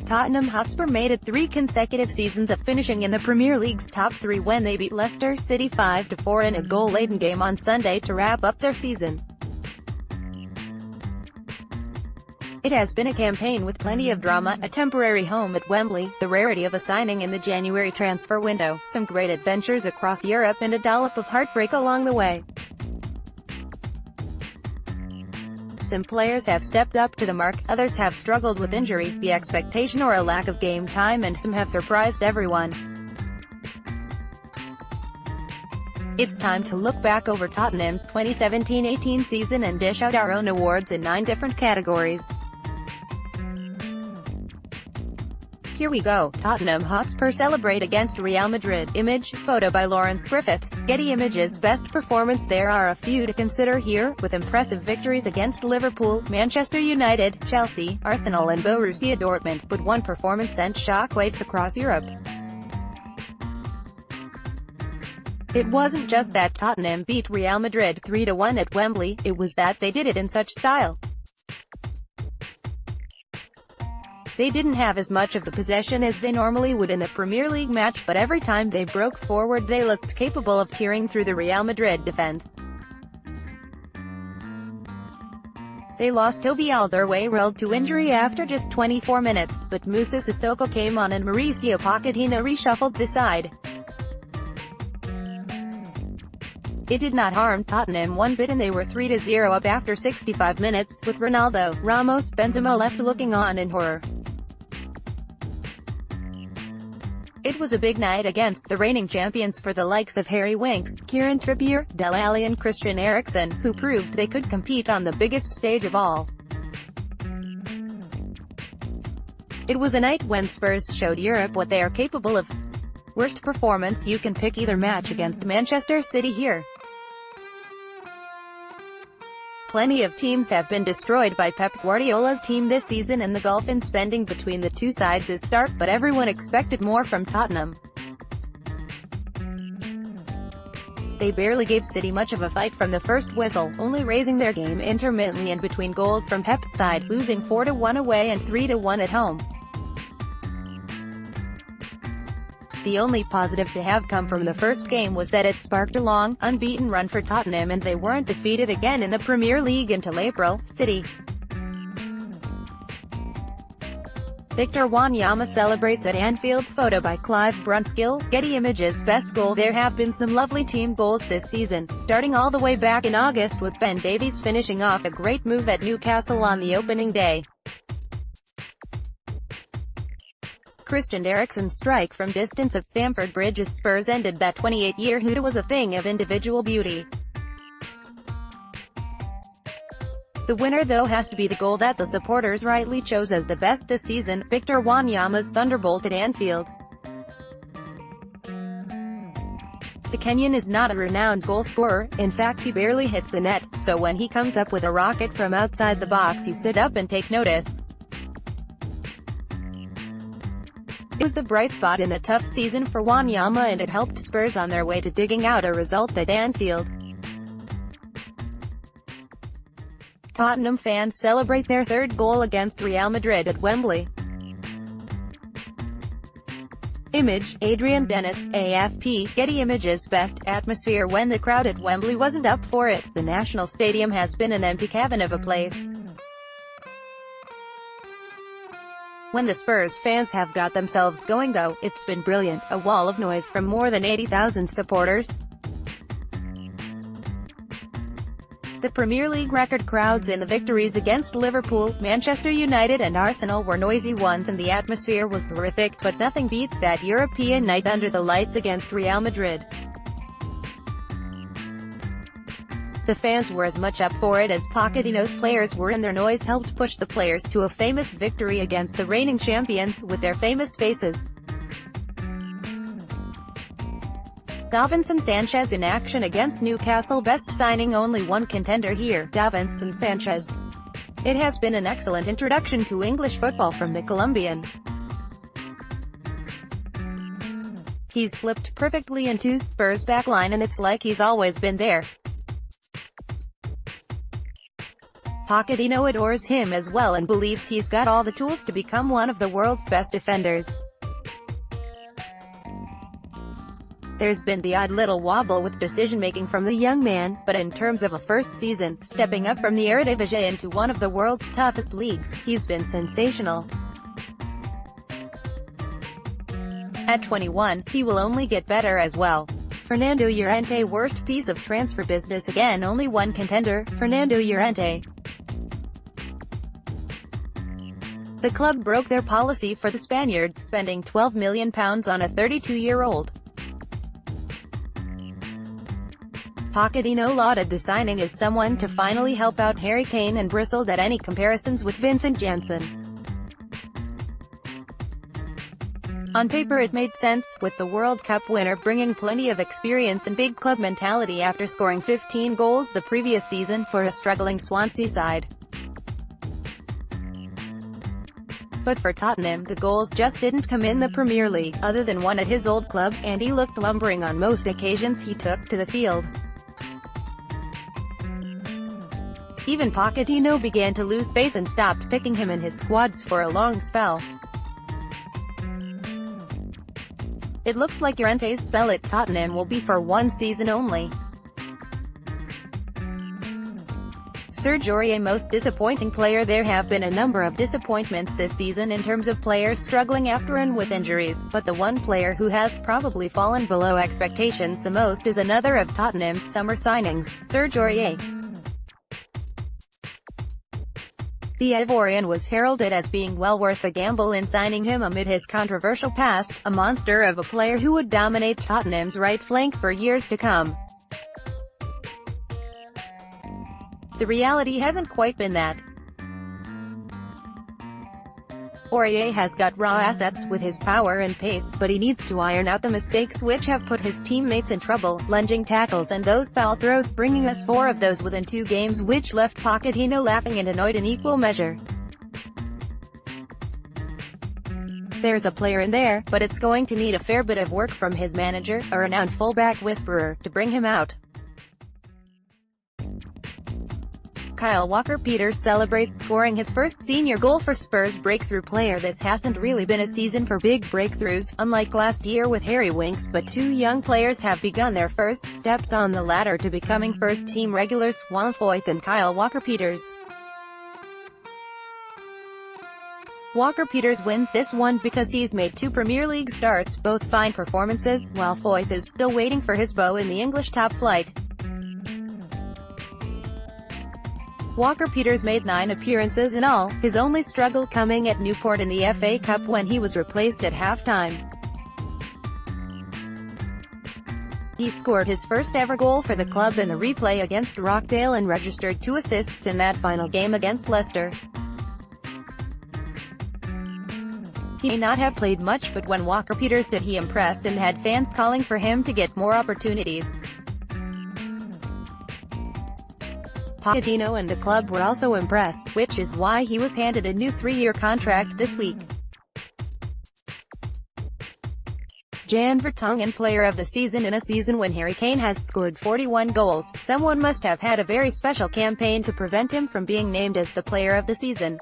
Tottenham Hotspur made it 3 consecutive seasons of finishing in the Premier League's top 3 when they beat Leicester City 5-4 in a goal-laden game on Sunday to wrap up their season. It has been a campaign with plenty of drama, a temporary home at Wembley, the rarity of a signing in the January transfer window, some great adventures across Europe and a dollop of heartbreak along the way. Some players have stepped up to the mark, others have struggled with injury, the expectation or a lack of game time, and some have surprised everyone. It's time to look back over Tottenham's 2017-18 season and dish out our own awards in 9 different categories. Here we go. Tottenham Hotspur celebrate against Real Madrid. Image, photo by Lawrence Griffiths. Getty Images. Best performance. There are a few to consider here, with impressive victories against Liverpool, Manchester United, Chelsea, Arsenal and Borussia Dortmund, but one performance sent shockwaves across Europe. It wasn't just that Tottenham beat Real Madrid 3-1 at Wembley, it was that they did it in such style. They didn't have as much of the possession as they normally would in a Premier League match, but every time they broke forward they looked capable of tearing through the Real Madrid defense. They lost Toby Alderweireld to injury after just 24 minutes, but Moussa Sissoko came on and Mauricio Pochettino reshuffled the side. It did not harm Tottenham one bit and they were 3-0 up after 65 minutes, with Ronaldo, Ramos, Benzema left looking on in horror. It was a big night against the reigning champions for the likes of Harry Winks, Kieran Trippier, Dele Alli and Christian Eriksen, who proved they could compete on the biggest stage of all. It was a night when Spurs showed Europe what they are capable of. Worst performance? You can pick either match against Manchester City here. Plenty of teams have been destroyed by Pep Guardiola's team this season and the gulf in spending between the two sides is stark, but everyone expected more from Tottenham. They barely gave City much of a fight from the first whistle, only raising their game intermittently and between goals from Pep's side, losing 4-1 away and 3-1 at home. The only positive to have come from the first game was that it sparked a long, unbeaten run for Tottenham and they weren't defeated again in the Premier League until April. City. Victor Wanyama celebrates at Anfield. Photo by Clive Brunskill. Getty Images. Best goal. There have been some lovely team goals this season, starting all the way back in August with Ben Davies finishing off a great move at Newcastle on the opening day. Christian Eriksen's strike from distance at Stamford Bridge as Spurs ended that 28-year hoodoo was a thing of individual beauty. The winner though has to be the goal that the supporters rightly chose as the best this season, Victor Wanyama's thunderbolt at Anfield. The Kenyan is not a renowned goal scorer, in fact he barely hits the net, so when he comes up with a rocket from outside the box you sit up and take notice. It was the bright spot in a tough season for Wanyama and it helped Spurs on their way to digging out a result at Anfield. Tottenham fans celebrate their third goal against Real Madrid at Wembley. Image, Adrian Dennis, AFP. Getty Images. Best atmosphere. When the crowd at Wembley wasn't up for it, the National Stadium has been an empty cavern of a place. When the Spurs fans have got themselves going though, it's been brilliant, a wall of noise from more than 80,000 supporters. The Premier League record crowds in the victories against Liverpool, Manchester United and Arsenal were noisy ones and the atmosphere was horrific, but nothing beats that European night under the lights against Real Madrid. The fans were as much up for it as Pochettino's players were and their noise helped push the players to a famous victory against the reigning champions, with their famous faces. Davinson Sanchez in action against Newcastle. Best signing. Only one contender here, Davinson Sanchez. It has been an excellent introduction to English football from the Colombian. He's slipped perfectly into Spurs' backline and it's like he's always been there. Pochettino adores him as well and believes he's got all the tools to become one of the world's best defenders. There's been the odd little wobble with decision-making from the young man, but in terms of a first season, stepping up from the Eredivisie into one of the world's toughest leagues, he's been sensational. At 21, he will only get better as well. Fernando Llorente worst piece of transfer business again. Only one contender, Fernando Llorente. The club broke their policy for the Spaniard, spending £12 million on a 32-year-old. Pochettino lauded the signing as someone to finally help out Harry Kane and bristled at any comparisons with Vincent Janssen. On paper it made sense, with the World Cup winner bringing plenty of experience and big club mentality after scoring 15 goals the previous season for a struggling Swansea side. But for Tottenham, the goals just didn't come in the Premier League, other than one at his old club, and he looked lumbering on most occasions he took to the field. Even Pochettino began to lose faith and stopped picking him in his squads for a long spell. It looks like Llorente's spell at Tottenham will be for one season only. Serge Aurier most disappointing player. There have been a number of disappointments this season in terms of players struggling after and with injuries, but the one player who has probably fallen below expectations the most is another of Tottenham's summer signings, Serge Aurier. The Ivorian was heralded as being well worth a gamble in signing him amid his controversial past, a monster of a player who would dominate Tottenham's right flank for years to come. The reality hasn't quite been that. Aurier has got raw assets with his power and pace, but he needs to iron out the mistakes which have put his teammates in trouble, lunging tackles and those foul throws, bringing us 4 of those within 2 games, which left Pochettino laughing and annoyed in equal measure. There's a player in there, but it's going to need a fair bit of work from his manager, a renowned fullback whisperer, to bring him out. Kyle Walker-Peters celebrates scoring his first senior goal for Spurs breakthrough player. This hasn't really been a season for big breakthroughs, unlike last year with Harry Winks, but 2 young players have begun their first steps on the ladder to becoming first-team regulars, Juan Foyth and Kyle Walker-Peters. Walker-Peters wins this one because he's made 2 Premier League starts, both fine performances, while Foyth is still waiting for his beau in the English top flight. Walker-Peters made 9 appearances in all, his only struggle coming at Newport in the FA Cup when he was replaced at half-time. He scored his first ever goal for the club in the replay against Rockdale and registered 2 assists in that final game against Leicester. He may not have played much, but when Walker-Peters did, he impressed and had fans calling for him to get more opportunities. Pochettino and the club were also impressed, which is why he was handed a new 3-year contract this week. Jan Vertonghen player of the season in a season when Harry Kane has scored 41 goals. Someone must have had a very special campaign to prevent him from being named as the player of the season.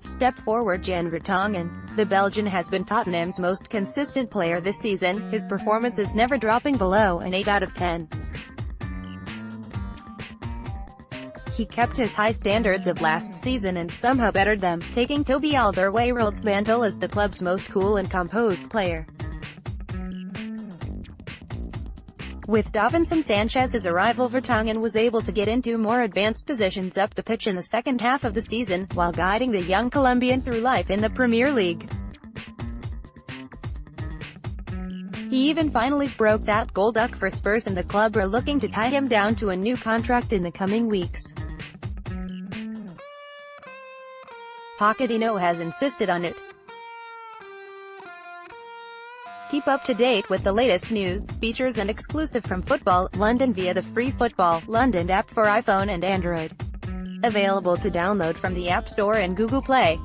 Step forward Jan Vertonghen. The Belgian has been Tottenham's most consistent player this season, his performances never dropping below an 8 out of 10. He kept his high standards of last season and somehow bettered them, taking Toby Alderweireld's mantle as the club's most cool and composed player. With Davinson Sanchez's arrival, Vertonghen was able to get into more advanced positions up the pitch in the second half of the season, while guiding the young Colombian through life in the Premier League. He even finally broke that goal duck for Spurs, and the club are looking to tie him down to a new contract in the coming weeks. Pochettino has insisted on it. Keep up to date with the latest news, features and exclusive from Football London via the free Football London app for iPhone and Android. Available to download from the App Store and Google Play.